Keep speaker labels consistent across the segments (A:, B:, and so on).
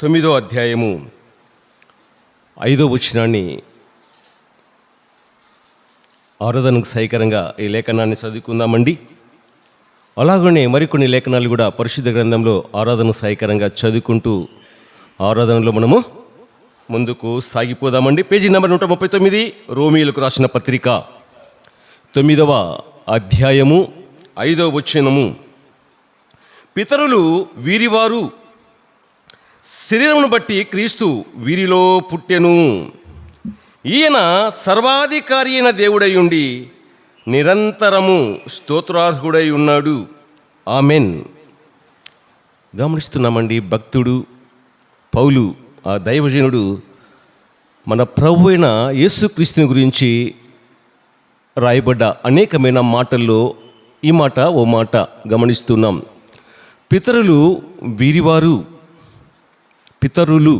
A: 9వ అధ్యాయము 5వ వచనాన్ని ఆరాధనకు సహకరంగా ఈ లేఖనాన్ని చదువుకుందామండి. అలాగనే మరికొన్ని లేఖనాలు కూడా పరిశుద్ధ గ్రంథంలో ఆరాధనకు సహకరంగా చదువుకుంటూ ఆరాధనలో మనము ముందుకు సాగిపోదామండి. పేజీ నెంబర్ 139, రోమీయులకు రాసిన పత్రిక 9వ అధ్యాయము 5వ వచనము. పితరులు వీరివారు, శరీరమును బట్టి క్రీస్తు వీరిలో పుట్టెను. ఈయన సర్వాధికారి అయిన దేవుడై ఉండి నిరంతరము స్తోత్రార్హుడై ఉన్నాడు. ఆమెన్. గమనిస్తున్నామండి, భక్తుడు పౌలు, ఆ దైవజనుడు మన ప్రభు అయిన యేసుక్రీస్తుని గురించి రాయబడ్డ అనేకమైన మాటల్లో ఈ మాట ఓ మాట గమనిస్తున్నాం. పితరులు వీరివారు, పితరులు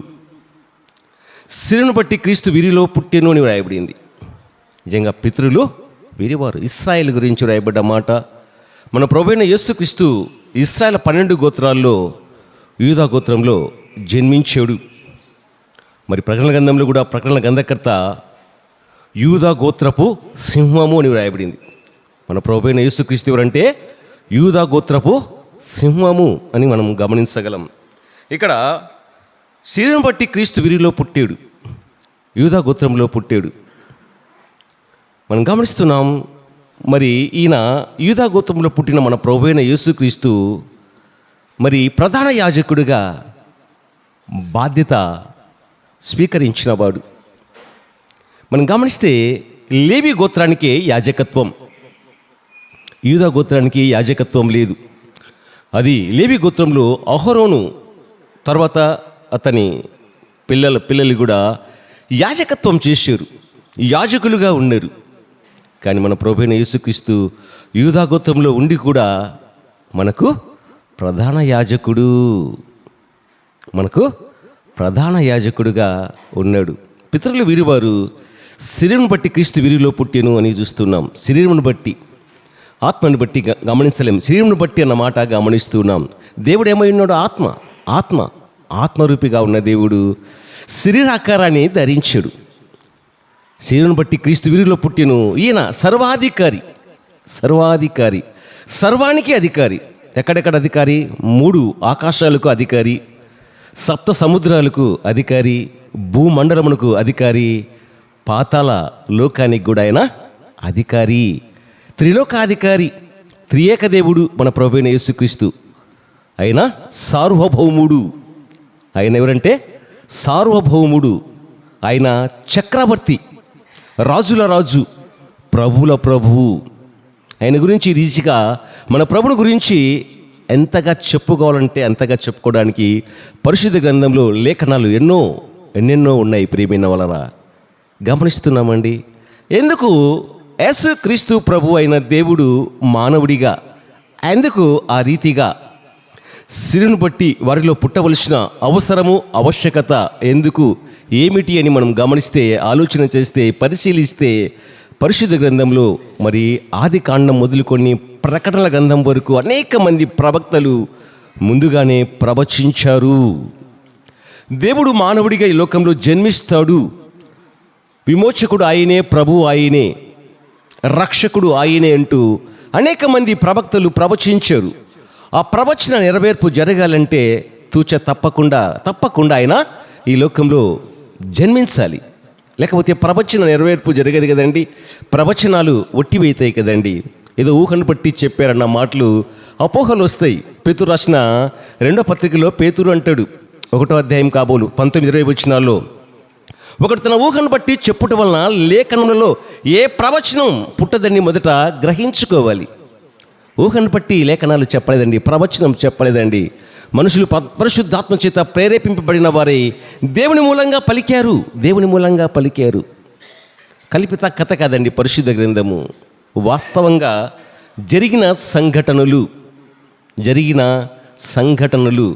A: శరీరమును బట్టి క్రీస్తు వీరిలో పుట్టెను అని రాయబడింది. నిజంగా పితరులు వీరివారు, ఇశ్రాయేలు గురించి రాయబడ్డ మాట. మన ప్రభువైన యేసుక్రీస్తు ఇశ్రాయేల్ 12 గోత్రాల్లో యూదా గోత్రంలో జన్మించాడు. మరి ప్రకటన గ్రంథంలో కూడా ప్రకటన గ్రంథకర్త యూదా గోత్రపు సింహము అని రాయబడింది. మన ప్రభువైన యేసుక్రీస్తు ఎవరంటే యూదా గోత్రపు సింహము అని మనం గమనించగలం. ఇక్కడ శరీరం బట్టి క్రీస్తు వీరిలో పుట్టాడు, యూదా గోత్రంలో పుట్టాడు. మనం గమనిస్తున్నాం. మరి ఈయన యూదా గోత్రంలో పుట్టిన మన ప్రభువైన యేసుక్రీస్తు మరి ప్రధాన యాజకుడిగా బాధ్యత స్వీకరించినవాడు. మనం గమనిస్తే లేవి గోత్రానికే యాజకత్వం, యూదా గోత్రానికి యాజకత్వం లేదు. అది లేవి గోత్రంలో అహరోను తర్వాత అతని పిల్లలు కూడా యాజకత్వం చేశారు, యాజకులుగా ఉన్నారు. కానీ మన ప్రభువైన యేసుక్రీస్తు యూదా గోత్రంలో ఉండి కూడా మనకు ప్రధాన యాజకుడు, మనకు ప్రధాన యాజకుడుగా ఉన్నాడు. పితరులు వీరివారు, శరీరం బట్టి క్రీస్తు వీరిలో పుట్టెను అని చూస్తున్నాం. శరీరమును బట్టి, ఆత్మను బట్టి గమనించలేం. శరీరమును బట్టి అన్న మాట గమనిస్తున్నాం. దేవుడు ఏమై ఉన్నాడు? ఆత్మరూపిగా ఉన్న దేవుడు శరీరాకారాన్ని ధరించాడు. శరీరం బట్టి క్రీస్తు వీరిలో పుట్టెను. ఈయన సర్వాధికారి, సర్వానికి అధికారి. ఎక్కడెక్కడ అధికారి? 3 ఆకాశాలకు అధికారి, 7 సముద్రాలకు అధికారి, భూమండలమునకు అధికారి, పాతాళ లోకానికి కూడా ఆయన అధికారి, త్రిలోకాధికారి, త్రియేక దేవుడు మన ప్రభువైన యేసుక్రీస్తు. ఆయన సార్వభౌముడు. ఆయన ఎవరంటే సార్వభౌముడు. ఆయన చక్రవర్తి, రాజుల రాజు, ప్రభుల ప్రభువు. ఆయన గురించి రీతిగా మన ప్రభుని గురించి ఎంతగా చెప్పుకోవాలంటే అంతగా చెప్పుకోవడానికి పరిశుద్ధ గ్రంథంలో లేఖనాలు ఎన్నెన్నో ఉన్నాయి. ప్రియమైన వాళ్ళరా, గమనిస్తున్నామండి. ఎందుకు యేసుక్రీస్తు ప్రభు అయిన దేవుడు మానవుడిగా ఎందుకు ఆ రీతిగా శరీరం బట్టి వారిలో పుట్టవలసిన అవసరము, ఆవశ్యకత ఎందుకు, ఏమిటి అని మనం గమనిస్తే, ఆలోచన చేస్తే, పరిశీలిస్తే పరిశుద్ధ గ్రంథంలో మరి ఆది కాండం మొదలుకొని ప్రకటనల గ్రంథం వరకు అనేక మంది ప్రవక్తలు ముందుగానే ప్రవచించారు. దేవుడు మానవుడిగా ఈ లోకంలో జన్మిస్తాడు, విమోచకుడు ఆయనే, ప్రభు ఆయనే, రక్షకుడు ఆయనే అంటూ అనేక మంది ప్రవక్తలు ప్రవచించారు. ఆ ప్రవచన నెరవేర్పు జరగాలంటే తప్పకుండా ఆయన ఈ లోకంలో జన్మించాలి. లేకపోతే ప్రవచన నెరవేర్పు జరగదు కదండి. ప్రవచనాలు ఒట్టివైతాయి కదండి. ఏదో ఊహను బట్టి చెప్పారన్న మాటలు అపోహలు వస్తాయి. పేతురు రాసిన 2వ పత్రికలో పేతురు అంటాడు, 1వ అధ్యాయం కాబోలు 19-20 వచనాల్లో, ఒకడు తన ఊహను బట్టి చెప్పుట వలన లేఖనములలో ఏ ప్రవచనం పుట్టదని మొదట గ్రహించుకోవాలి. ఊహను బట్టి లేఖనాలు చెప్పలేదండి, ప్రవచనం చెప్పలేదండి. మనుషులు పరిశుద్ధాత్మ చేత ప్రేరేపింపబడిన వారే దేవుని మూలంగా పలికారు. కల్పిత కథ కాదండి పరిశుద్ధ గ్రంథము. వాస్తవంగా జరిగిన సంఘటనలు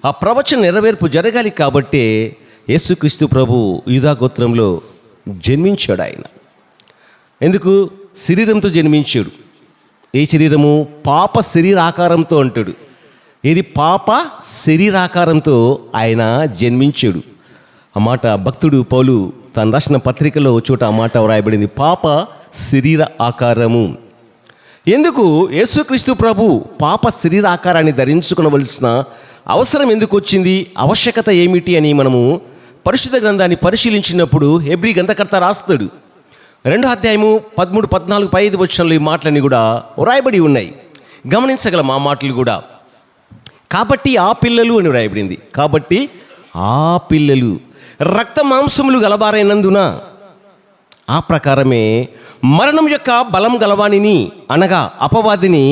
A: ఆ ప్రవచన నెరవేర్పు జరగాలి. కాబట్టే యేసుక్రీస్తు ప్రభు యూదా గోత్రంలో జన్మించాడు. ఆయన ఎందుకు? శరీరంతో జన్మించాడు. ఏ శరీరము? పాప శరీరాకారంతో అంటాడు. ఇది పాప శరీరాకారంతో ఆయన జన్మించాడు. ఆ మాట భక్తుడు పౌలు తను రాసిన పత్రికలో చోట ఆ మాట వ్రాయబడింది, పాప శరీర ఆకారము. ఎందుకు యేసుక్రీస్తు ప్రభు పాప శరీర ఆకారాన్ని ధరించుకునవలసిన అవసరం ఎందుకు వచ్చింది, ఆవశ్యకత ఏమిటి అని మనము పరిశుద్ధ గ్రంథాన్ని పరిశీలించినప్పుడు హెబ్రీ గ్రంథకర్త రాస్తాడు. 2వ అధ్యాయము 13, 14, 15 వచనాలు ఈ మాటలన్నీ కూడా వ్రాయబడి ఉన్నాయి. గమనించగలం ఆ మాటలు కూడా. కాబట్టి ఆ పిల్లలు అని వ్రాయబడింది. కాబట్టి ఆ పిల్లలు రక్త మాంసములు గలవారైనందున ఆ ప్రకారమే మరణం యొక్క బలం గలవానిని అనగా అపవాదిని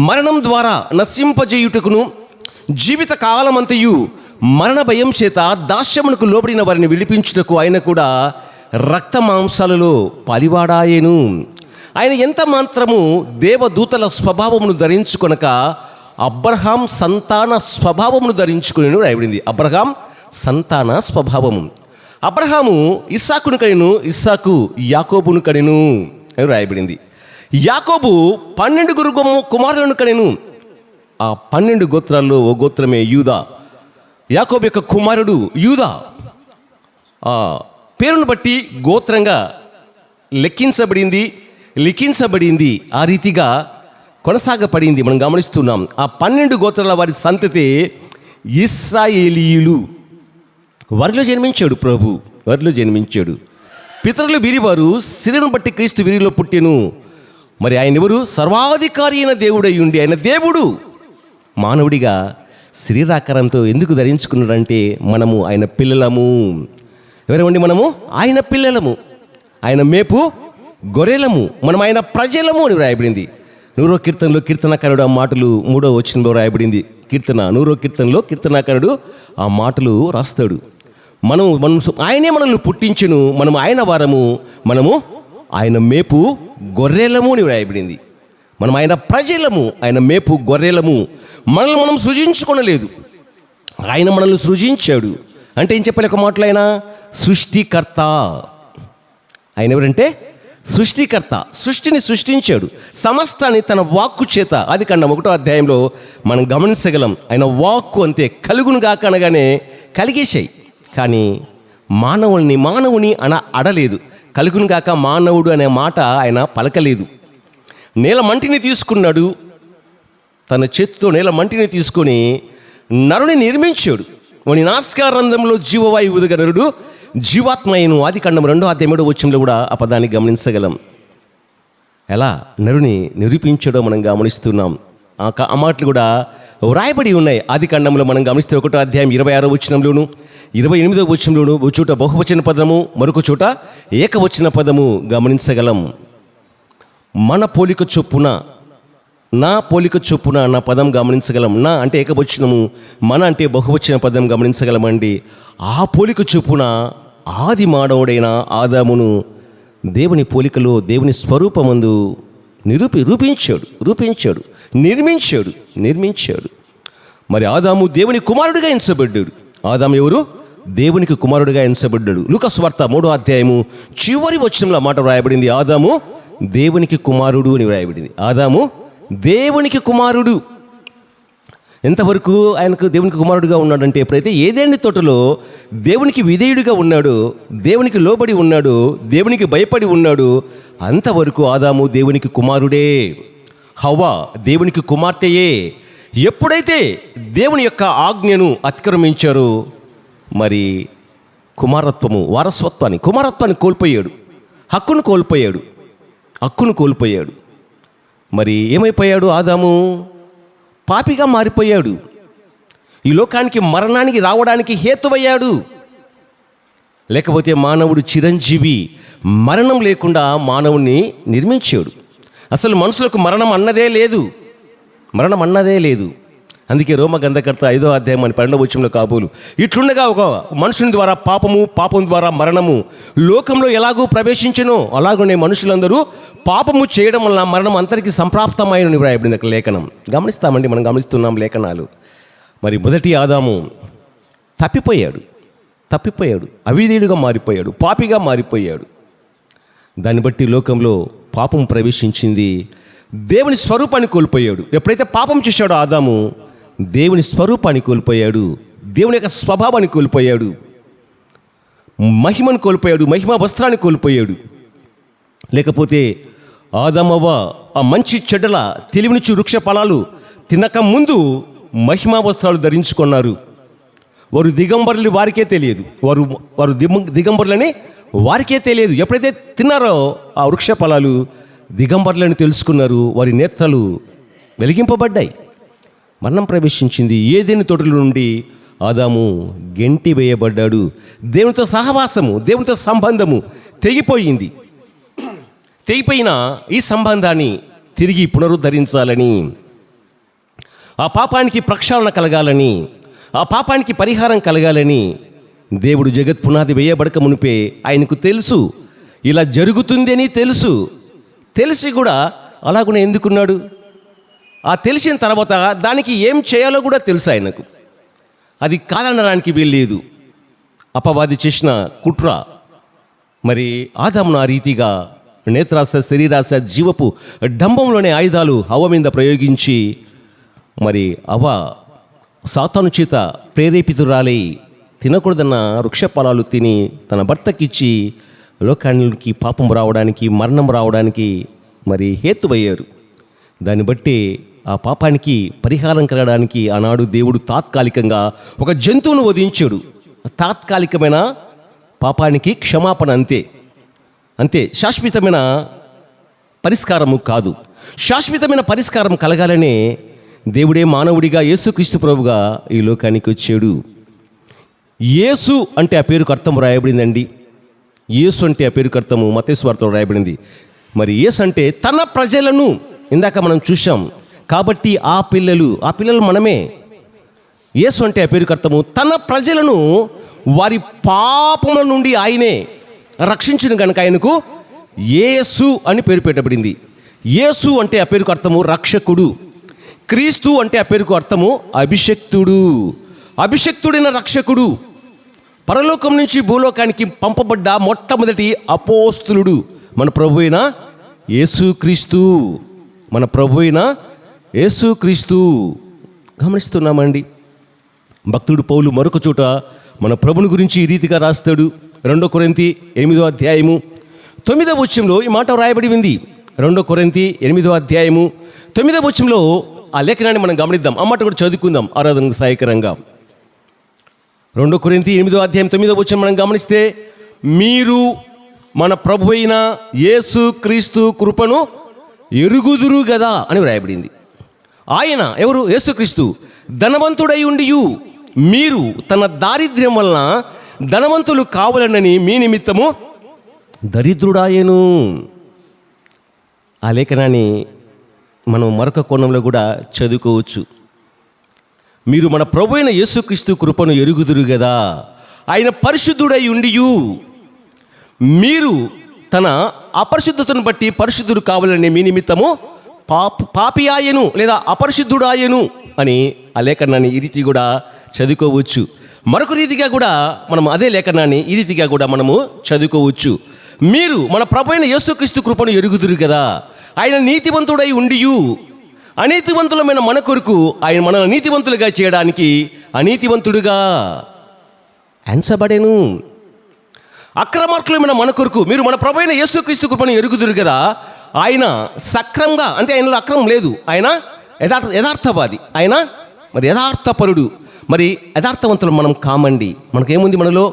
A: మరణం ద్వారా నశింపజేయుటకును జీవిత కాలమంతయు మరణ భయం చేత దాస్యమునకు లోబడిన వారిని విడిపించుటకు ఆయన కూడా రక్త మాంసాలలో పాలివాడాయెను. ఆయన ఎంత మాత్రము దేవదూతల స్వభావమును ధరించుకొనక అబ్రహాం సంతాన స్వభావమును ధరించుకుని రాయబడింది. అబ్రహాం సంతాన స్వభావము. అబ్రహాము ఇస్సాకును కనెను, ఇస్సాకు యాకోబును కనెను అని రాయబడింది. యాకోబు 12 కుమారులను కనెను. ఆ 12 గోత్రాల్లో ఓ గోత్రమే యూదా. యాకోబు యొక్క కుమారుడు యూదా. ఆ పేరును బట్టి గోత్రంగా లిఖించబడింది. ఆ రీతిగా కొనసాగబడింది. మనం గమనిస్తున్నాం. ఆ 12 గోత్రాల వారి సంతతి ఇశ్రాయేలీయులు. వారిలో జన్మించాడు ప్రభు, వారిలో జన్మించాడు. పితరులు వీరివారు శరీరం బట్టి క్రీస్తు వీరిలో పుట్టెను. మరి ఆయన ఎవరు? సర్వాధికారి అయిన దేవుడై ఉండి ఆయన దేవుడు మానవుడిగా శరీరాకారంతో ఎందుకు ధరించుకున్నాడంటే మనము ఆయన పిల్లలము. ఎవరేమండి? మనము ఆయన పిల్లలము, ఆయన మేపు గొర్రెలము, మనం ఆయన ప్రజలము అని రాయబడింది. 100వ కీర్తనలో కీర్తనాకారుడు ఆ మాటలు 3వ వచనంలో రాయబడింది. 100వ కీర్తనలో కీర్తనాకారుడు ఆ మాటలు రాస్తాడు. మనం ఆయనే మనల్ని పుట్టించును, మనం ఆయన వారము, మనము ఆయన మేపు గొర్రెలము అని రాయబడింది. మనం ఆయన ప్రజలము, ఆయన మేపు గొర్రెలము. మనల్ని మనం సృజించుకొనలేదు, ఆయన మనల్ని సృజించాడు. అంటే ఏం చెప్పాలి? ఒక మాటలు ఆయన సృష్టికర్త. ఆయన ఎవరంటే సృష్టికర్త. సృష్టిని సృష్టించాడు, సమస్తాన్ని తన వాక్కు చేత. ఆదికాండం 1వ అధ్యాయంలో మనం గమనించగలం. ఆయన వాక్కు అంతే, కలుగును గాక అనగానే కలిగేశాయి. కానీ మానవుని అడలేదు. కలుగును గాక మానవుడు అనే మాట ఆయన పలకలేదు. నేల మంటిని తీసుకున్నాడు, తన చేతితో నేల మంటిని తీసుకొని నరుని నిర్మించాడు. వాని నాసికారంధ్రంలో జీవవాయువు ఊదగా నరుడు జీవాత్మయను. ఆదికాండం 2వ అధ్యాయం 7వ వచనంలో కూడా ఆ పదాన్ని గమనించగలం. ఎలా నరుని నిరూపించడో మనం గమనిస్తున్నాం. ఆ మాటలు కూడా వ్రాయబడి ఉన్నాయి. ఆదికాండంలో మనం గమనిస్తే 1వ అధ్యాయం 26వ వచనంలోను 28వ వచనంలోను ఒక చోట బహువచన పదము, మరొక చోట ఏకవచన పదము గమనించగలం. మన పోలిక చొప్పున, నా పోలిక చొప్పున నా పదం గమనించగలం. నా అంటే ఏకవచనము, మన అంటే బహువచన పదం గమనించగలమండి. ఆ పోలిక చొప్పున ఆది మానవుడైన ఆదామును దేవుని పోలికలో దేవుని స్వరూపమందు నిర్మించాడు. మరి ఆదాము దేవుని కుమారుడిగా ఎంచబడ్డాడు. ఆదాము ఎవరు? దేవునికి కుమారుడిగా ఎంచబడ్డాడు. లూకా సువార్త 3వ అధ్యాయము చివరి వచనంలో మాట వ్రాయబడింది, ఆదాము దేవునికి కుమారుడు అని వ్రాయబడింది. ఆదాము దేవునికి కుమారుడు. ఎంతవరకు ఆయనకు దేవునికి కుమారుడుగా ఉన్నాడంటే, ఎప్పుడైతే ఏదేని తోటలో దేవునికి విధేయుడిగా ఉన్నాడు, దేవునికి లోబడి ఉన్నాడు, దేవునికి భయపడి ఉన్నాడు, అంతవరకు ఆదాము దేవునికి కుమారుడే, హవ్వ దేవునికి కుమార్తెయే. ఎప్పుడైతే దేవుని యొక్క ఆజ్ఞను అతిక్రమించారో మరి కుమారత్వాన్ని కోల్పోయాడు, హక్కును కోల్పోయాడు. మరి ఏమైపోయాడు? ఆదాము పాపిగా మారిపోయాడు. ఈ లోకానికి మరణానికి రావడానికి హేతువయ్యాడు. లేకపోతే మానవుడు చిరంజీవి, మరణం లేకుండా మానవుణ్ణి నిర్మించాడు. అసలు మనుషులకు మరణం అన్నదే లేదు. అందుకే రోమ గ్రంథకర్త 5వ అధ్యాయం 12వ వచనంలో కాబోలు ఇట్లుండగా ఒక మనుషుని ద్వారా పాపం ద్వారా మరణము లోకంలో ఎలాగూ ప్రవేశించెనో అలాగనే మనుషులందరూ పాపము చేయడం వలన మరణం అందరికీ సంప్రాప్తమైన వ్రాయబడింది అక్కడ లేఖనం. గమనిస్తామండి, మనం గమనిస్తున్నాం లేఖనాలు. మరి మొదటి ఆదాము తప్పిపోయాడు, అవిధేయుడిగా మారిపోయాడు, పాపిగా మారిపోయాడు. దాన్ని బట్టి లోకంలో పాపం ప్రవేశించింది, దేవుని స్వరూపాన్ని కోల్పోయాడు. ఎప్పుడైతే పాపం చేశాడో ఆదాము, దేవుని స్వరూపాన్ని కోల్పోయాడు, దేవుని యొక్క స్వభావాన్ని కోల్పోయాడు, మహిమను కోల్పోయాడు, మహిమా వస్త్రాన్ని కోల్పోయాడు. లేకపోతే ఆదామవ్వ ఆ మంచి చెడ్డల తెలివినిచ్చు వృక్ష ఫలాలు తినక ముందు మహిమా వస్త్రాలు ధరించుకున్నారు. వారు దిగంబరులు, వారికే తెలియదు. వారు దిగంబరులని వారికే తెలియదు. ఎప్పుడైతే తిన్నారో ఆ వృక్ష ఫలాలు దిగంబరులని తెలుసుకున్నారు. వారి నేత్రాలు వెలిగింపబడ్డాయి. మరణం ప్రవేశించింది. ఏదైనా తోటల నుండి ఆదాము గెంటి వేయబడ్డాడు. దేవునితో సహవాసము, దేవునితో సంబంధము తెగిపోయింది. తెగిపోయిన ఈ సంబంధాన్ని తిరిగి పునరుద్ధరించాలని, ఆ పాపానికి ప్రక్షాళన కలగాలని, ఆ పాపానికి పరిహారం కలగాలని దేవుడు జగత్ పునాది వేయబడక మునిపే ఆయనకు తెలుసు. ఇలా జరుగుతుందని తెలిసి కూడా అలాగునే ఎందుకున్నాడు? ఆ తెలిసిన తర్వాత దానికి ఏం చేయాలో కూడా తెలుసు ఆయనకు. అది కాదనడానికి వీల్లేదు. అపవాది చేసిన కుట్ర మరి ఆదామును ఆ రీతిగా నేత్రాశ, శరీరాశ, జీవపు డంబంలోనే ఆయుధాలు హవ్వ మీద ప్రయోగించి మరి అవ్వ సాతాను చేత ప్రేరేపితురాలై తినకూడదన్న వృక్ష ఫలాలు తిని తన భర్తకిచ్చి లోకానికి పాపం రావడానికి, మరణం రావడానికి మరి హేతువయ్యారు. దాన్ని బట్టి ఆ పాపానికి పరిహారం కలగడానికి ఆనాడు దేవుడు తాత్కాలికంగా ఒక జంతువును వధించాడు. తాత్కాలికమైన పాపానికి క్షమాపణ, అంతే. శాశ్వతమైన పరిష్కారము కాదు. శాశ్వతమైన పరిష్కారం కలగాలనే దేవుడే మానవుడిగా యేసుక్రీస్తు ప్రభుగా ఈ లోకానికి వచ్చాడు. యేసు అంటే ఆ పేరుకు అర్థం రాయబడిందండి. యేసు అంటే ఆ పేరుకు అర్థము మత్తయి సువార్తలో రాయబడింది. మరి యేసు అంటే తన ప్రజలను, ఇందాక మనం చూసాం. కాబట్టి ఆ పిల్లలు మనమే. యేసు అంటే ఆ పేరుకు అర్థము తన ప్రజలను వారి పాపముల నుండి ఆయనే రక్షించిన కనుక ఆయనకు యేసు అని పేరు పెట్టబడింది. యేసు అంటే ఆ పేరుకు అర్థము రక్షకుడు. క్రీస్తు అంటే ఆ పేరుకు అర్థము అభిషక్తుడు. అభిషక్తుడైన రక్షకుడు, పరలోకం నుంచి భూలోకానికి పంపబడ్డ మొట్టమొదటి అపోస్తులుడు మన ప్రభు అయిన యేసుక్రీస్తు. మన ప్రభు అయిన యేసుక్రీస్తు. గమనిస్తున్నామండి. భక్తుడు పౌలు మరొక చోట మన ప్రభుని గురించి ఈ రీతిగా రాస్తాడు. 2 కొరింథీ 8వ అధ్యాయము 9వ వచనంలో ఈ మాట రాయబడి ఉంది. 2 కొరింథీ 8వ అధ్యాయము 9వ వచనంలో ఆ లేఖనాన్ని మనం గమనిద్దాం. ఆ మాట కూడా చదువుకుందాం ఆరాధనకు సహాయకరంగా. 2 కొరింథీ 8వ అధ్యాయం 9వ వచనం మనం గమనిస్తే, మీరు మన ప్రభు అయిన యేసు క్రీస్తు కృపను ఎరుగుదురు గదా అని వ్రాయబడింది. ఆయన ఎవరు? యేసుక్రీస్తు ధనవంతుడై ఉండియు మీరు తన దారిద్ర్యం వలన ధనవంతులు కావాలనని మీ నిమిత్తము దరిద్రుడాయను. ఆ లేఖనాన్ని మనం మరొక కోణంలో కూడా చదువుకోవచ్చు. మీరు మన ప్రభు అయిన యేసుక్రీస్తు కృపను ఎరుగుదురు కదా, ఆయన పరిశుద్ధుడై ఉండియు మీరు తన అపరిశుద్ధతను బట్టి పరిశుద్ధుడు కావాలని మీ నిమిత్తము పాపియాయను లేదా అపరిశుద్ధుడాయను అని ఆ లేఖనాన్ని ఈ రీతి కూడా చదువుకోవచ్చు. మరొక రీతిగా కూడా మనం అదే లేఖనాన్ని ఈ రీతిగా కూడా మనము చదువుకోవచ్చు. మీరు మన ప్రభు అయిన యేసుక్రీస్తు కృపను ఎరుగుదురు కదా, ఆయన నీతివంతుడై ఉండియు అనీతివంతులమైన మన కొరకు ఆయన మన నీతివంతులుగా చేయడానికి అనీతివంతుడుగా ఎంచబడెను. అక్రమార్కులమైన మన కొరకు మీరు మన ప్రభు అయిన యేసుక్రీస్తు కృపను ఎరుగుదురు కదా, ఆయన సక్రమంగా, అంటే ఆయనలో అక్రమం లేదు, ఆయన యథార్థవాది, ఆయన మరి యథార్థపరుడు. మరి యథార్థవంతులు మనం కామండి. మనకేముంది? మనలో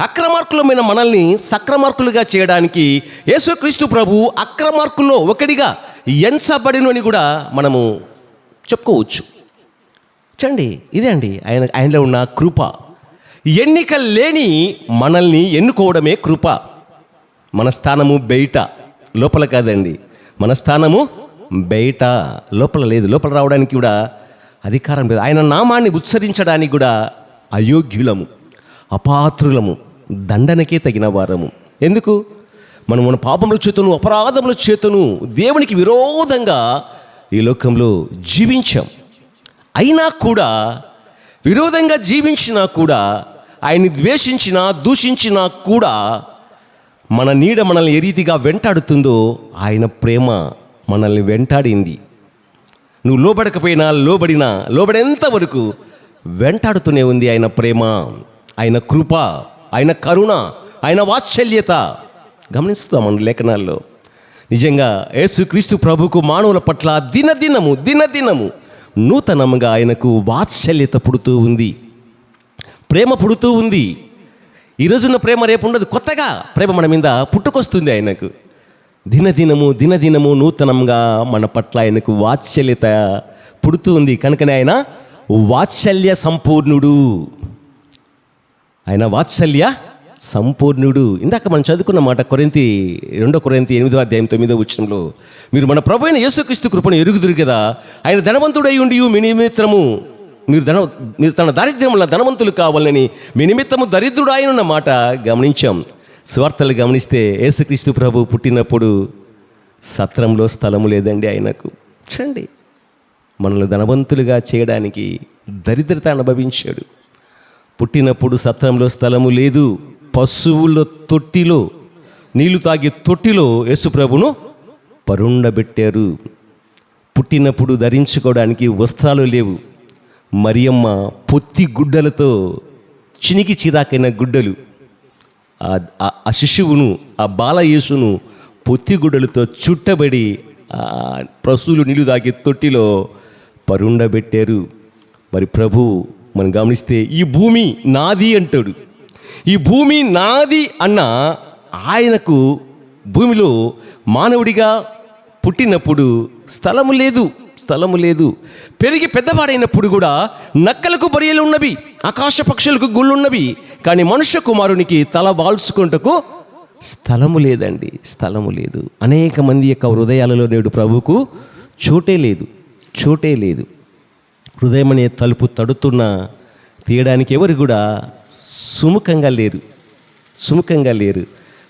A: అక్రమార్కులమైన మనల్ని సక్రమార్కులుగా చేయడానికి యేసుక్రీస్తు ప్రభు అక్రమార్కుల్లో ఒకడిగా ఎంచబడిను అని కూడా మనము చెప్పుకోవచ్చు. చూడండి, ఇదే అండి ఆయనలో ఉన్న కృప. ఎన్నిక లేని మనల్ని ఎన్నుకోవడమే కృప. మన స్థానము బయట, లోపల కాదండి. మన స్థానము బయట, లోపల లేదు. లోపల రావడానికి కూడా అధికారం లేదు. ఆయన నామాన్ని ఉచ్చరించడానికి కూడా అయోగ్యులము, అపాత్రులము, దండనకే తగిన వారము. ఎందుకు? మనం మన పాపముల చేతను, అపరాధముల చేతను దేవునికి విరోధంగా ఈ లోకంలో జీవించాం. అయినా కూడా, విరోధంగా జీవించినా కూడా, ఆయన్ని ద్వేషించినా దూషించినా కూడా మన నీడ మనల్ని ఏ రీతిగా వెంటాడుతుందో ఆయన ప్రేమ మనల్ని వెంటాడింది. నువ్వు లోబడకపోయినా లోబడేంత వరకు వెంటాడుతూనే ఉంది ఆయన ప్రేమ, ఆయన కృప, ఆయన కరుణ, ఆయన వాత్సల్యత. గమనిస్తామండి లేఖనాల్లో. నిజంగా యేసుక్రీస్తు ప్రభుకు మానవుల పట్ల దినదినము నూతనంగా ఆయనకు వాత్సల్యత పుడుతూ ఉంది, ప్రేమ పుడుతూ ఉంది. ఈరోజున్న ప్రేమ రేపు ఉండదు, కొత్తగా ప్రేమ మన మీద పుట్టుకొస్తుంది ఆయనకు. దినదినము నూతనంగా మన పట్ల ఆయనకు వాత్సల్యత పుడుతూ ఉంది. కనుకనే ఆయన వాత్సల్య సంపూర్ణుడు, ఆయన వాత్సల్య సంపూర్ణుడు. ఇందాక మనం చదువుకున్న మాట 2 కొరింథీ 8:9 మీరు మన ప్రభు అయిన యేసుక్రీస్తు కృపను ఎరుగుదురు కదా, ఆయన ధనవంతుడై ఉండి మీ నిమిత్తము మీరు తన దారిద్ర్యముల ధనవంతులు కావాలని మీ నిమిత్తము దరిద్రుడు ఆయన మాట గమనించాం. స్వార్థలు గమనిస్తే యేసుక్రీస్తు ప్రభు పుట్టినప్పుడు సత్రంలో స్థలము లేదండి ఆయనకు. చూడండి, మనల్ని ధనవంతులుగా చేయడానికి దరిద్రత అనుభవించాడు. పుట్టినప్పుడు సత్రంలో స్థలము లేదు, పశువుల తొట్టిలో, నీళ్లు తాగే తొట్టిలో యేసుప్రభును పరుండబెట్టారు. పుట్టినప్పుడు ధరించుకోవడానికి వస్త్రాలు లేవు. మరియమ్మ పొత్తి గుడ్డలతో, చినికి చిరాకైన గుడ్డలు, ఆ శిశువును, ఆ బాలయేసును పొత్తి గుడ్డలతో చుట్టబడి పశువులు నీళ్లు తాగే తొట్టిలో పరుండబెట్టారు. మరి ప్రభు మనం గమనిస్తే ఈ భూమి నాది అంటాడు. ఈ భూమి నాది అన్న ఆయనకు భూమిలో మానవుడిగా పుట్టినప్పుడు స్థలము లేదు. పెరిగి పెద్దవాడైనప్పుడు కూడా నక్కలకు బరియలు ఉన్నవి, ఆకాశ పక్షులకు గుళ్ళున్నవి, కానీ మనుష్య కుమారునికి తల వాల్చుకుంటకు స్థలము లేదు. అనేక మంది యొక్క హృదయాలలో నేడు ప్రభువుకు చోటే లేదు. హృదయం అనే తలుపు తడుతున్న తీయడానికి ఎవరు కూడా సుముఖంగా లేరు.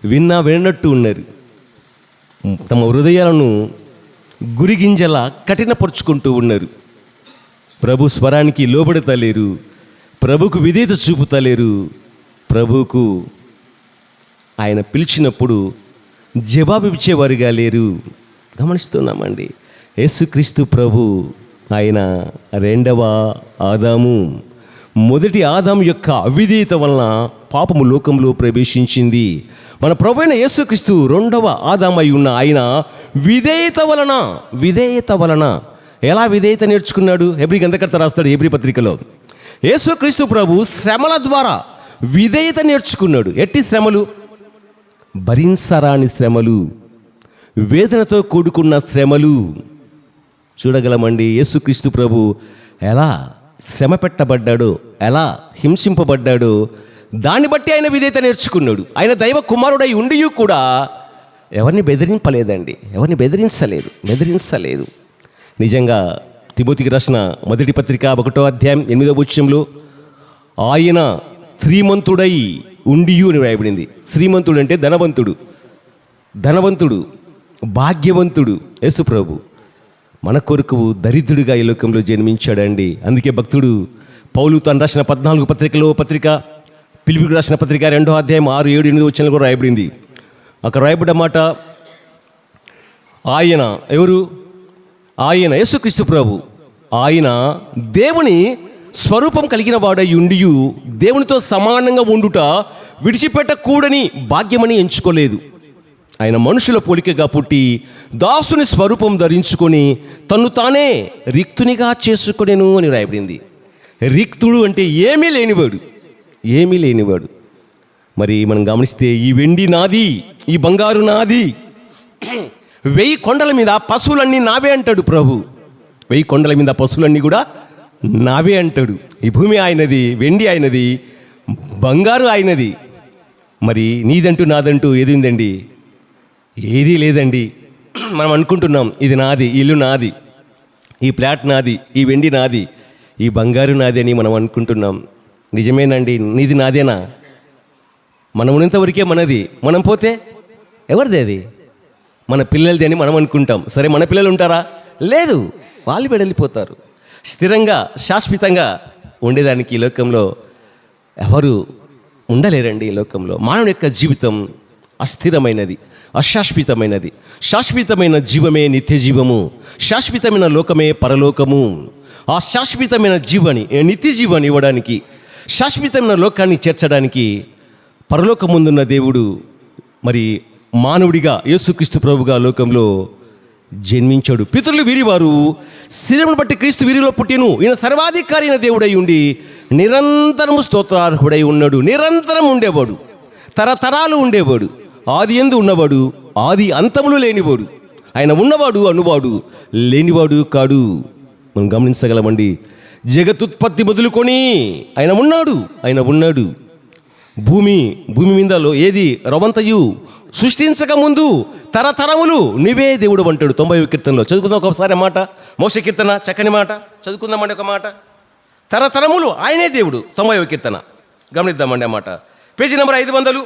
A: విన్నట్టు ఉన్నారు. తమ హృదయాలను గురిగింజలా కఠినపరుచుకుంటూ ఉన్నారు. ప్రభు స్వరానికి లోబడతలేరు, ప్రభుకు విధేయత చూపుతలేరు, ప్రభుకు ఆయన పిలిచినప్పుడు జవాబు ఇచ్చేవారుగా లేరు. గమనిస్తున్నామండి. యేసుక్రీస్తు ప్రభు ఆయన 2వ ఆదాము. మొదటి ఆదాము యొక్క అవిధేయత వలన పాపము లోకంలో ప్రవేశించింది. మన ప్రభు అయిన యేసుక్రీస్తు 2వ ఆదాము అయి ఉన్న ఆయన విధేయత వలన ఎలా విధేయత నేర్చుకున్నాడు? హెబ్రీ గ్రంథకర్త రాస్తాడు హెబ్రీ పత్రికలో, యేసుక్రీస్తు ప్రభు శ్రమల ద్వారా విధేయత నేర్చుకున్నాడు. ఎట్టి శ్రమలు? భరించరాని శ్రమలు, వేదనతో కూడుకున్న శ్రమలు. చూడగలమండి యేసుక్రీస్తు ప్రభు ఎలా శ్రమ పెట్టబడ్డాడో, ఎలా హింసింపబడ్డాడో, దాన్ని బట్టి ఆయన విధేయత నేర్చుకున్నాడు. ఆయన దైవ కుమారుడై ఉండి కూడా ఎవరిని బెదిరించలేదు. నిజంగా తిమోతికి రాసిన మొదటి పత్రిక 1వ అధ్యాయం 8వ వచనంలో ఆయన శ్రీమంతుడై ఉండి అని రాయబడింది. శ్రీమంతుడు అంటే ధనవంతుడు, భాగ్యవంతుడు. యేసు ప్రభు మన కొరకు దరిద్రుడిగా ఈ లోకంలో జన్మించాడండి. అందుకే భక్తుడు పౌలు తను రాసిన 14 పత్రిక ఫిలిప్పీయులకు రాసిన పత్రిక 2వ అధ్యాయం 6, 7, 8 వచనాలు కూడా రాయబడింది. అక్కడ రాయబడ్డ మాట, ఆయన ఎవరు? ఆయన యేసుక్రీస్తు ప్రభు. ఆయన దేవుని స్వరూపం కలిగిన వాడై ఉండి దేవునితో సమానంగా ఉండుట విడిచిపెట్టకూడని భాగ్యమని ఎంచుకోలేదు. ఆయన మనుషుల పోలికగా పుట్టి దాసుని స్వరూపం ధరించుకొని తన్ను తానే రిక్తునిగా చేసుకొనెను అని రాయబడింది. రిక్తుడు అంటే ఏమీ లేనివాడు. మరి మనం గమనిస్తే ఈ వెండి నాది, ఈ బంగారు నాది, 1000 కొండల మీద పశువులన్నీ నావే అంటాడు ప్రభు. 1000 కొండల మీద పశువులన్నీ కూడా నావే అంటాడు. ఈ భూమి ఆయనది, వెండి ఆయనది, బంగారు ఆయనది. మరి నీదంటూ నాదంటూ ఏది ఉందండి? ఏదీ లేదండి. మనం అనుకుంటున్నాం ఇది నాది, ఈ ఇల్లు నాది, ఈ ప్లాట్ నాది, ఈ వెండి నాది, ఈ బంగారు నాది అని మనం అనుకుంటున్నాం. నిజమేనండి, నీది నాదేనా? మనం ఉన్నంతవరకే మనది, మనం పోతే ఎవరిది? అది మన పిల్లలది అని మనం అనుకుంటాం. సరే, మన పిల్లలు ఉంటారా? లేదు, వాళ్ళు వెళ్ళిపోతారు. స్థిరంగా శాశ్వతంగా ఉండేదానికి ఈ లోకంలో ఎవరు ఉండలేరండి. ఈ లోకంలో మానవుని యొక్క జీవితం అస్థిరమైనది, అశాశ్వతమైనది. శాశ్వతమైన జీవమే నిత్య జీవము, శాశ్వతమైన లోకమే పరలోకము. ఆ శాశ్వతమైన జీవాన్ని, నిత్య జీవాన్ని ఇవ్వడానికి, శాశ్వతమైన లోకాన్ని చేర్చడానికి పరలోకముందున్న దేవుడు మరి మానవుడిగా యేసుక్రీస్తు ప్రభుగా లోకంలో జన్మించాడు. పితరులు వీరివారు శరీరమును బట్టి క్రీస్తు వీరిలో పుట్టెను. ఈయన సర్వాధికారి అయిన దేవుడై ఉండి నిరంతరము స్తోత్రార్హుడై ఉన్నాడు. నిరంతరం ఉండేవాడు, తరతరాలు ఉండేవాడు, ఆది యందు ఉన్నవాడు, ఆది అంతములు లేనివాడు. ఆయన ఉన్నవాడు, అనువాడు, లేనివాడు కాడు. మనం గమనించగలమండి. జగతుత్పత్తి మొదలుకొని ఆయన ఉన్నాడు. భూమి మీదలో ఏది రవంతయు సృష్టించక ముందు తరతరములు నీవే దేవుడు అంటాడు 90వ కీర్తనలో. చదువుకుందాం ఒకసారి మాట, మోషే కీర్తన, చక్కని మాట చదువుకుందామండి. ఒక మాట, తరతరములు ఆయనే దేవుడు. 90వ కీర్తన గమనిద్దామండి ఆ మాట. పేజీ నెంబర్ 500,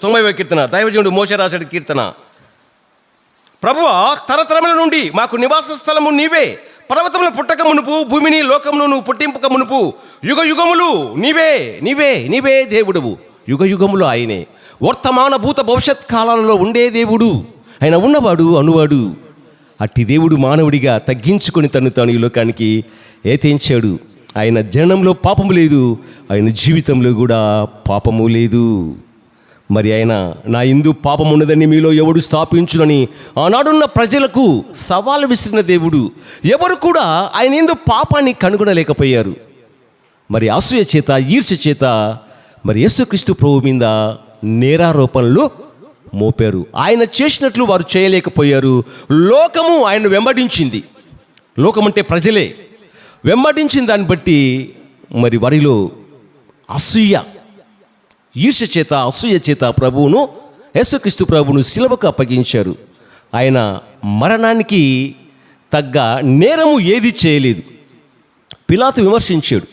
A: 90వ కీర్తన. దైవజనుడు మోషే రాశాడు కీర్తన. ప్రభువా, తరతరముల నుండి మాకు నివాస స్థలము నీవే. పర్వతముల పుట్టక మునుపు, భూమిని లోకమును నువ్వు పుట్టింపక మునుపు యుగ యుగములు నీవే దేవుడువు. యుగ యుగములు ఆయనే. వర్తమాన భూత భవిష్యత్ కాలాలలో ఉండే దేవుడు. ఆయన ఉన్నవాడు, అనువాడు. అట్టి దేవుడు మానవుడిగా తగ్గించుకొని తాను ఈ లోకానికి ఏతేంచాడు. ఆయన జననంలో పాపము లేదు, ఆయన జీవితంలో కూడా పాపము లేదు. మరి ఆయన నా యందు పాపం ఉన్నదని మీలో ఎవడు స్థాపించునని ఆనాడున్న ప్రజలకు సవాలు విసిరిన దేవుడు. ఎవరు కూడా ఆయన యందు పాపాన్ని కనుగొనలేకపోయారు. మరి అసూయ చేత, ఈర్ష్య చేత మరి యేసుక్రీస్తు ప్రభు మీద నేరారోపణలు మోపారు. ఆయన చేసినట్లు వారు చేయలేకపోయారు. లోకము ఆయన వెంబడించింది. లోకం అంటే ప్రజలే వెంబడించిన దాన్ని బట్టి మరి వారిలో ఈర్ష్య చేత, అసూయ చేత ప్రభువును, యేసుక్రీస్తు ప్రభువును శిలువకు అప్పగించారు. ఆయన మరణానికి తగ్గ నేరము ఏది చేయలేదు. పిలాతు విమర్శించాడు,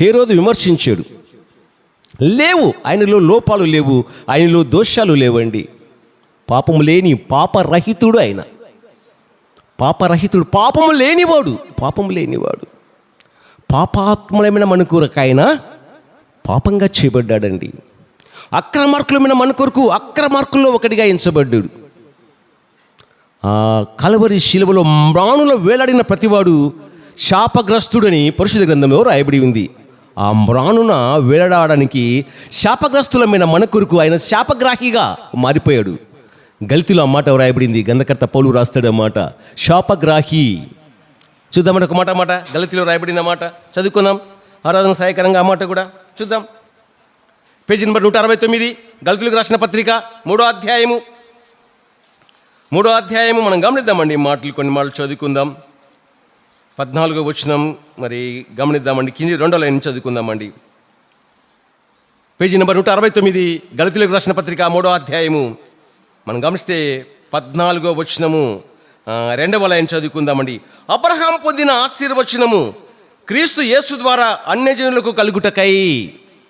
A: హేరోదు విమర్శించాడు. లేవు, ఆయనలో లోపాలు లేవు, ఆయనలో దోషాలు లేవండి. పాపము లేని పాపరహితుడు ఆయన. పాపరహితుడు, పాపము లేనివాడు. పాపాత్ములమైన మన కొరకు ఆయన పాపంగా చేయబడ్డాడండి. అక్రమార్కులమైన మన కొరకు అక్రమార్కుల్లో ఒకటిగా ఎంచబడ్డాడు. కలవరి శిలువలో మ్రాణుల వేలాడిన ప్రతివాడు శాపగ్రస్తుడని పరిశుద్ధ గ్రంథంలో రాయబడి ఉంది. ఆ మ్రాణున వేలాడడానికి శాపగ్రస్తులమైన మన కొరకు ఆయన శాపగ్రాహిగా మారిపోయాడు. గలితీలో ఆ మాట రాయబడింది. గ్రంథకర్త పౌలు రాస్తాడు ఆ మాట, శాపగ్రాహి. చూద్దామంటే ఒక మాట గలితీలో రాయబడింది ఆ మాట చదువుకుందాం. ఆరాధన సహాయకరంగా ఆ మాట కూడా చూద్దాం. పేజీ నెంబర్ 169, గలితీయులకు రాసిన పత్రిక 3వ అధ్యాయము మనం గమనిద్దామండి. కొన్ని మాటలు చదువుకుందాం. 14వ వచనం మరి గమనిద్దామండి. కింది 2వ లైన్ చదువుకుందామండి. పేజీ నెంబర్ 169, గలితీయులకు రాసిన పత్రిక 3వ అధ్యాయము మనం గమనిస్తే 14వ వచనము 2వ లైన్ చదువుకుందామండి. అబ్రహాము పొందిన ఆశీర్వచనము క్రీస్తు యేసు ద్వారా అన్యజనులకు కలుగుటకై.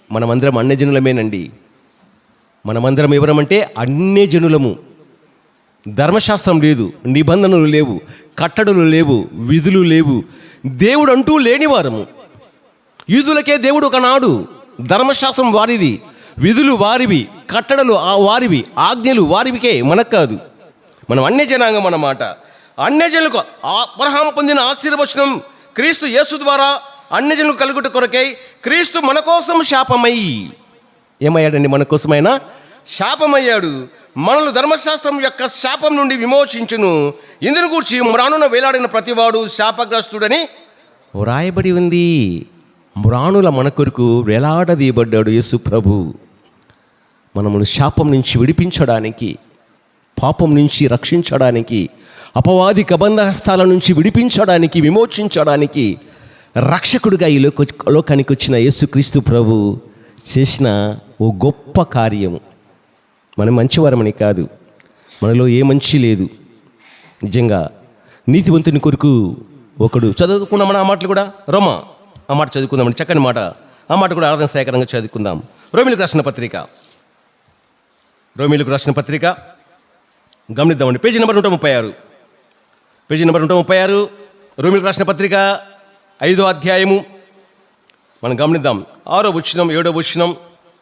A: మనమందరం అన్యజనులమేనండి. మనమందరం ఎవరమంటే అన్యజనులము. ధర్మశాస్త్రం లేదు, నిబంధనలు లేవు, కట్టడలు లేవు, విధులు లేవు, దేవుడు అంటూ లేనివారము. యూదులకే దేవుడు ఒకనాడు, ధర్మశాస్త్రం వారిది, విధులు వారివి, కట్టడలు వారివి, ఆజ్ఞలు వారివికే, మనకు కాదు. మనం అన్యజనాంగం అన్నమాట. అన్యజనులకు అబ్రహాము పొందిన ఆశీర్వచనం క్రీస్తు యేసు ద్వారా అన్యజనులకు కలుగుట కొరకై క్రీస్తు మన కోసం శాపమై. ఏమయ్యాడండి? మన కోసమైనా శాపమయ్యాడు. మనల్ని ధర్మశాస్త్రం యొక్క శాపం నుండి విమోచించును. ఇందును గూర్చి మ్రాణున వేలాడిన ప్రతివాడు శాపగ్రస్తుడని వ్రాయబడి ఉంది. మ్రాణుల మన కొరకు వేలాడదీయబడ్డాడు యేసు ప్రభు. మనమును శాపం నుంచి విడిపించడానికి, పాపం నుంచి రక్షించడానికి, అపవాది కబంధ హస్తాల నుంచి విడిపించడానికి, విమోచించడానికి రక్షకుడిగా ఈ లోకానికి వచ్చిన యేసుక్రీస్తు ప్రభు చేసిన ఓ గొప్ప కార్యము. మనం మంచివారమని కాదు, మనలో ఏ మంచి లేదు. నిజంగా నీతివంతుని కొరకు ఒకడు చదువుకున్నామని ఆ మాటలు కూడా ఆ మాట చదువుకుందామని, చక్కని మాట. ఆ మాట కూడా ఆరాధన సేకరంగా చదువుకుందాం. రోమీయులకు రాసిన పత్రిక గమనిద్దామండి. పేజీ నెంబర్ 136, రోమీయులకు రాసిన పత్రిక 5వ అధ్యాయము మనం గమనిద్దాం. 6వ వచనం 7వ వచనం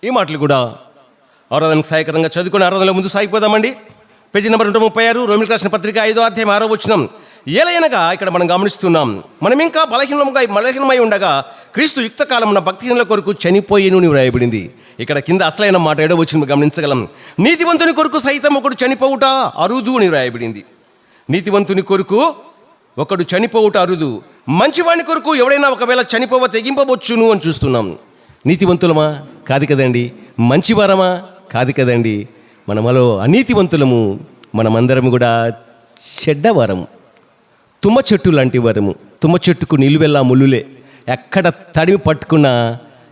A: ఈ మాటలు కూడా ఆరాధనకు సహాయకరంగా చదువుకుని ఆరాధనలో ముందు సాగిపోదామండి. పేజీ నెంబర్ 136, రోమిలకు రాసిన పత్రిక 5వ అధ్యాయం 6వ వచనం. ఏలయనగా ఇక్కడ మనం గమనిస్తున్నాం, మనం ఇంకా బలహీనమై ఉండగా క్రీస్తు యుక్త కాలమున భక్తిహీనుల కొరకు చనిపోయేను అని వ్రాయబడింది. ఇక్కడ కింద అసలైన మాట 7వ వచనం గమనించగలం. నీతివంతుని కొరకు సైతం ఒకడు చనిపోవుట అరుదు అని వ్రాయబడింది. నీతివంతుని కొరకు ఒకడు చనిపోవుట అరుదు, మంచివాని కొరకు ఎవడైనా ఒకవేళ చనిపోవ తెగింపవచ్చును అని చూస్తున్నాం. నీతివంతులమా? కాదు కదండి. మంచివారమా? కాదు కదండి. మనమలో అనీతివంతులము, మనమందరం కూడా చెడ్డవారము, తుమ్మ చెట్టు లాంటి వారము. తుమ్మ చెట్టుకు నిలువెల్లా ముళ్ళులే, ఎక్కడ తడిమి పట్టుకున్నా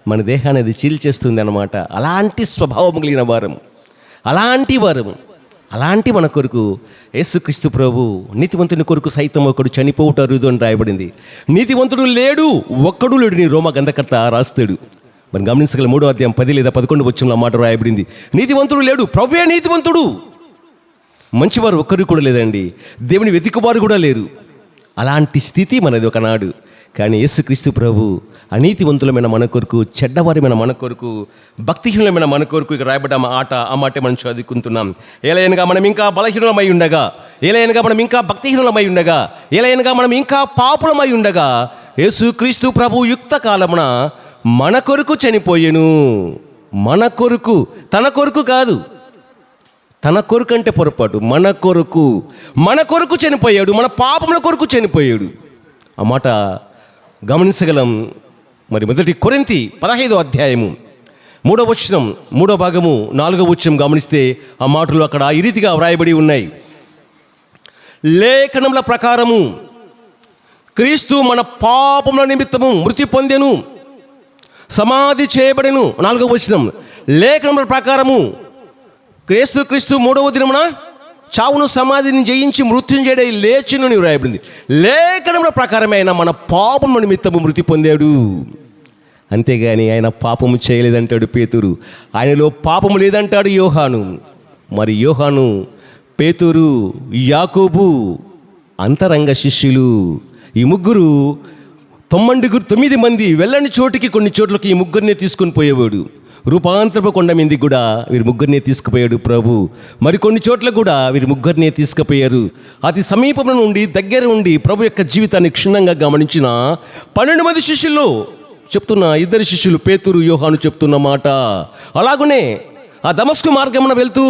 A: మన దేహాన్ని అది చీల్చేస్తుంది అన్నమాట. అలాంటి స్వభావం కలిగిన వారము, అలాంటి మన కొరకు యేసుక్రీస్తు ప్రభు నీతివంతుని కొరకు సైతం ఒకడు చనిపోవుట అరుదు అని రాయబడింది. నీతివంతుడు లేడు, ఒక్కడు లేడు నీ రోమ గంధకర్త రాస్తాడు. మనం గమనించగల 3వ అధ్యాయం 10 లేదా 11 వచనంలో మాట రాయబడింది. నీతివంతుడు లేడు, ప్రభువే నీతివంతుడు. మంచివారు ఒక్కరు కూడా లేదండి, దేవుని వెతికువారు కూడా లేరు. అలాంటి స్థితి మనది ఒకనాడు. కానీ యేసుక్రీస్తు ప్రభు అనీతివంతులమైన మన కొరకు, చెడ్డవారమైన మన కొరకు, భక్తిహీనమైన మన కొరకు ఇక్కడ రాయబడ్డ ఆ మాటే మనం చదువుకుంటున్నాం. ఏలయనగా మనం ఇంకా బలహీనమై ఉండగా, ఏలయనగా మనం ఇంకా భక్తిహీనమై ఉండగా, ఏలయనగా మనం ఇంకా పాపులమై ఉండగా యేసుక్రీస్తు ప్రభు యుక్త కాలమున మన కొరకు చనిపోయెను. మన కొరకు, తన కొరకు కాదు. తన కొరకు అంటే పొరపాటు. మన కొరకు చనిపోయాడు, మన పాపముల కొరకు చనిపోయాడు. ఆ మాట గమనించగలం. మరి 1 కొరింథీ 15వ అధ్యాయము 3వ వచనం, 3వ భాగము 4వ వచనం గమనిస్తే ఆ మాటలు అక్కడ ఈ రీతిగా వ్రాయబడి ఉన్నాయి. లేఖనముల ప్రకారము క్రీస్తు మన పాపముల నిమిత్తము మృతి పొందెను, సమాధి చేయబడెను. 4వ వచనం, లేఖనముల ప్రకారము యేసుక్రీస్తు 3వ దినమున చావును సమాధిని జయించి మృత్యుంజయుడై లేచును అని వ్రాయబడింది. లేఖనముల ప్రకారమే ఆయన మన పాపము నిమిత్తము మృతి పొందాడు. అంతేగాని ఆయన పాపము చేయలేదంటాడు పేతురు, ఆయనలో పాపము లేదంటాడు యోహాను. మరి యోహాను, పేతురు, యాకోబు అంతరంగ శిష్యులు. ఈ ముగ్గురు 9 మంది వెళ్ళని చోటికి కొన్ని చోట్లకి ఈ ముగ్గురినే తీసుకొని పోయేవాడు. రూపాంతరపు కొండ మీద కూడా వీరి ముగ్గురినే తీసుకుపోయాడు ప్రభు. మరికొన్ని చోట్ల కూడా వీరి ముగ్గురినే తీసుకుపోయారు. అతి సమీపంలో నుండి, దగ్గర ఉండి ప్రభు యొక్క జీవితాన్ని క్షుణ్ణంగా గమనించిన 12 మంది శిష్యుల్లో చెప్తున్న 2 శిష్యులు పేతురు, యోహాను చెప్తున్న మాట. అలాగనే ఆ దమస్కు మార్గమున వెళ్తూ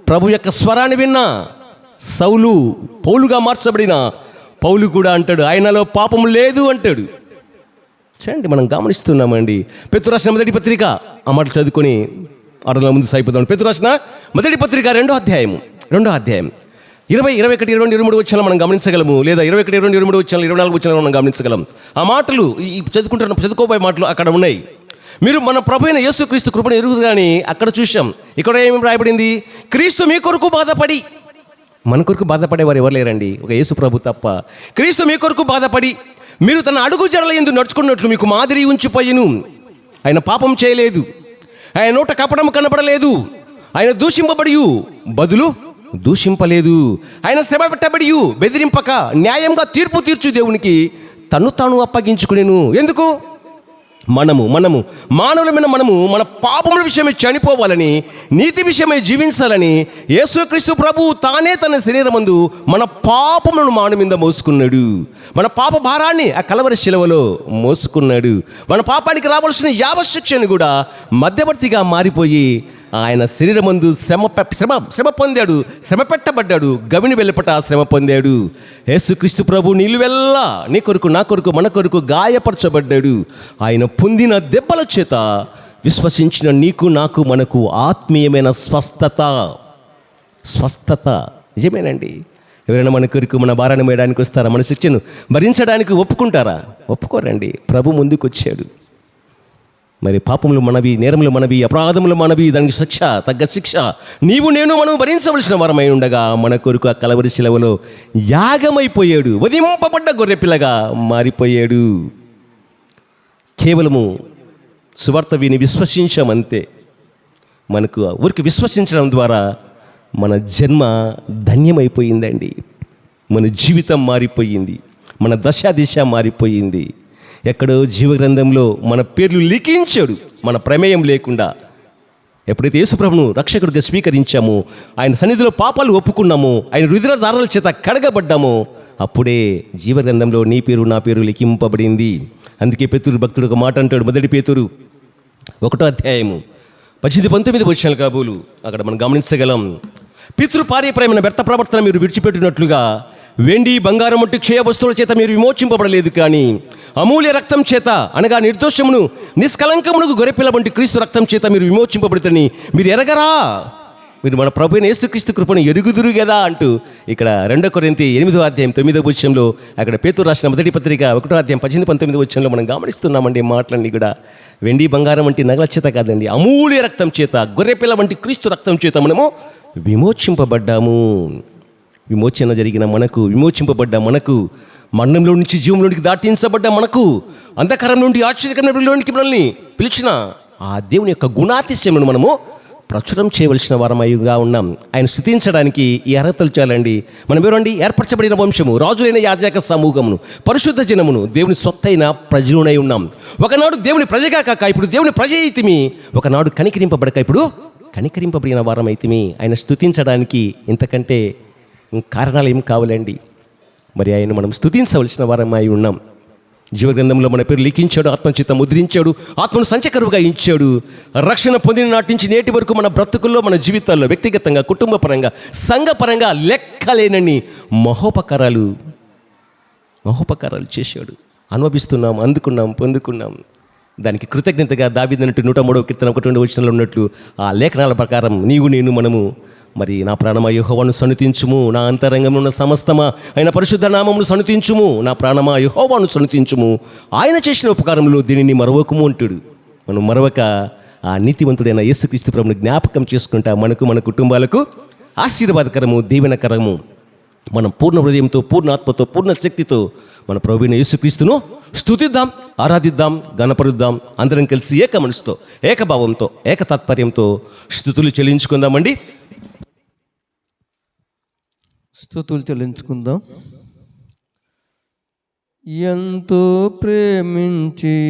A: ప్రభు యొక్క స్వరాన్ని విన్న సౌలు, పౌలుగా మార్చబడిన పౌలు కూడా అంటాడు ఆయనలో పాపం లేదు అంటాడు. చూడండి, మనం గమనిస్తున్నామండి. పేతురు రాసిన 1వ పత్రిక ఆ మాటలు చదువుకొని ఆరాధనలో ముందు సాగిపోతాం. పేతురు రాసిన 1వ పత్రిక 2వ అధ్యాయం 20, 21, 22, 23 వచనాలు మనం గమనించగలము. లేదా 21, 22, 23 వచనాలు, 24 వచనాలు మనం గమనించగలం. ఆ మాటలు ఈ చదువుకోబోయే మాటలు అక్కడ ఉన్నాయి. మీరు మన ప్రభు అయిన యేసుక్రీస్తు కృపను ఎరుగుదు కానీ అక్కడ చూసాం. ఇక్కడ ఏమేమి రాయబడింది? క్రీస్తు మీ కొరకు బాధపడి. మన కొరకు బాధపడేవారు ఎవరు లేరండి, ఒక యేసు ప్రభు తప్ప. క్రీస్తు మీ కొరకు బాధపడి మీరు తన అడుగు జడల యందు నడుచుకున్నట్లు మీకు మాదిరి ఉంచిపోయిను. ఆయన పాపం చేయలేదు, ఆయన నోట కపటం కనబడలేదు, ఆయన దూషింపబడి బదులు దూషింపలేదు, ఆయన శ్రమ పెట్టబడి బెదిరింపక న్యాయంగా తీర్పు తీర్చు దేవునికి తాను అప్పగించుకునేను. ఎందుకు? మనము మానవులమైన మనము మన పాపముల విషయమై చనిపోవాలని, నీతి విషయమై జీవించాలని యేసుక్రీస్తు ప్రభు తానే తన శరీరమందు మన పాపములను మాను మీద మోసుకున్నాడు. మన పాప భారాన్ని ఆ కలవరి శిలువలో మోసుకున్నాడు. మన పాపానికి రావాల్సిన యావశిక్షను కూడా మధ్యవర్తిగా మారిపోయి ఆయన శరీరమందు శ్రమ పొందాడు, శ్రమ పెట్టబడ్డాడు, గవిని వెలుపట శ్రమ పొందాడు. యేసుక్రీస్తు ప్రభు నిలువెల్లా నీ కొరకు, నా కొరకు, మన కొరకు గాయపరచబడ్డాడు. ఆయన పొందిన దెబ్బల చేత విశ్వసించిన నీకు, నాకు, మనకు ఆత్మీయమైన స్వస్థత నిజమేనండి. ఎవరైనా మన కొరకు మన భారాన్ని వేయడానికి వస్తారా? మన శిక్షను భరించడానికి ఒప్పుకుంటారా? ఒప్పుకోరండి. ప్రభు ముందుకు వచ్చాడు. మరి పాపములు మనవి, నేరములు మనవి, అపరాధములు మనవి, దానికి తగ్గ శిక్ష నీవు నేను మనము భరించవలసిన వారమై ఉండగా మన కొరకు ఆ కలవరి శిలువలో యాగమైపోయాడు, వధింపబడ్డ గొర్రెపిల్లగా మారిపోయాడు. కేవలము సువార్త విని విశ్వసించామంతే. మనకు ఊరికి విశ్వసించడం ద్వారా మన జన్మ ధన్యమైపోయిందండి. మన జీవితం మారిపోయింది, మన దిశ మారిపోయింది. ఎక్కడో జీవగ్రంథంలో మన పేర్లు లిఖించాడు మన ప్రమేయం లేకుండా. ఎప్పుడైతే యేసుప్రభును రక్షకుడిగా స్వీకరించామో, ఆయన సన్నిధిలో పాపాలు ఒప్పుకున్నామో, ఆయన రుధిర దారుల చేత కడగబడ్డామో, అప్పుడే జీవగ్రంథంలో నీ పేరు నా పేరు లిఖింపబడింది. అందుకే పేతురు భక్తుడు ఒక మాట అంటాడు, మొదటి పేతురు 1:18-19 వచనాలు కాబోలు అక్కడ మనం గమనించగలం. పితృపార్యప్రయమైన వ్యర్థ ప్రవర్తన మీరు విడిచిపెట్టినట్లుగా వెండి బంగారం వంటి క్షయ వస్తువుల చేత మీరు విమోచింపబడలేదు, కానీ అమూల్య రక్తం చేత, అనగా నిర్దోషమును నిష్కలంకమునకు గొర్రెపిల్ల వంటి క్రీస్తు రక్తం చేత మీరు విమోచింపబడుతని మీరు ఎరగరా? మీరు మన ప్రభువైన యేసుక్రీస్తు కృపను ఎరుగుదురు కదా అంటూ ఇక్కడ 2 కొరింథీ 8:9 అక్కడ పేతురు రాసిన మొదటి పత్రిక 1:18-19 మనం గమనిస్తున్నామండి. మాటలన్నీ కూడా వెండి బంగారం వంటి నగల చేత కాదండి, అమూల్య రక్తం చేత, గొర్రెపిల్ల వంటి క్రీస్తు రక్తం చేత మనము విమోచింపబడ్డాము. విమోచన జరిగిన మనకు, విమోచింపబడ్డ మనకు, మరణంలో నుంచి జీవంలోనికి దాటించబడ్డ మనకు, అంధకారం నుండి ఆశ్చర్యకరంలోనికి మనల్ని పిలిచిన ఆ దేవుని యొక్క గుణాతిశయమును మనము ప్రచురం చేయవలసిన వారమయ్యగా ఉన్నాం. ఆయన స్తుతించడానికి ఈ అర్హతలు చాలండి. మనం ఎవరండి? ఏర్పరచబడిన వంశము, రాజులైన యాజక సమూహమును, పరిశుద్ధ జనమును, దేవుని సొత్తైన ప్రజలునై ఉన్నాం. ఒకనాడు దేవుని ప్రజగా కాక ఇప్పుడు దేవుని ప్రజ అయితిమి, ఒకనాడు కనికరింపబడక ఇప్పుడు కనికరింపబడిన వారం అయితిమి. ఆయన స్తుతించడానికి ఇంతకంటే కారణాలు ఏం కావాలండి? మరి ఆయన మనం స్తుతించవలసిన వారమై ఉన్నాం. జీవగ్రంథంలో మన పేరు లిఖించాడు, ఆత్మచేత ముద్రించాడు, ఆత్మను సంచకరువుగా ఇచ్చాడు. రక్షణ పొందిన నాటి నుంచి నేటి వరకు మన బ్రతుకుల్లో, మన జీవితాల్లో, వ్యక్తిగతంగా, కుటుంబ పరంగా, సంఘపరంగా లెక్కలేనన్ని మహోపకారాలు చేశాడు. అనుభవిస్తున్నాం, అందుకున్నాం, పొందుకున్నాం. దానికి కృతజ్ఞతగా దావీదు అన్నట్టు 103వ కీర్తన 1-2 వచనంలో ఉన్నట్లు ఆ లేఖనాల ప్రకారం నీవు నేను మనము మరి నా ప్రాణమా యెహోవాను సన్నుతించుము, నా అంతరంగంలో ఉన్న సమస్తమా ఆయన పరిశుద్ధ నామమును సన్నుతించుము, నా ప్రాణమా యెహోవాను సన్నుతించుము, ఆయన చేసిన ఉపకారములు దీనిని మరవకుము అంటాడు. మనం మరవక ఆ నీతివంతుడైన యేసుక్రీస్తు ప్రభువును జ్ఞాపకం చేసుకుంటా మనకు, మన కుటుంబాలకు ఆశీర్వాదకరము, దీవెనకరము. మనం పూర్ణ హృదయంతో, పూర్ణ ఆత్మతో, పూర్ణ శక్తితో మన ప్రభువైన యేసుక్రీస్తును స్తుతిద్దాం, ఆరాధిద్దాం, గణపరుద్దాం. అందరం కలిసి ఏక మనసుతో, ఏకభావంతో, ఏక తాత్పర్యంతో స్తుతులు చెల్లించుకుందామండి.
B: స్తుతులు చెల్లించుకుందాం. ఎంతో ప్రేమించి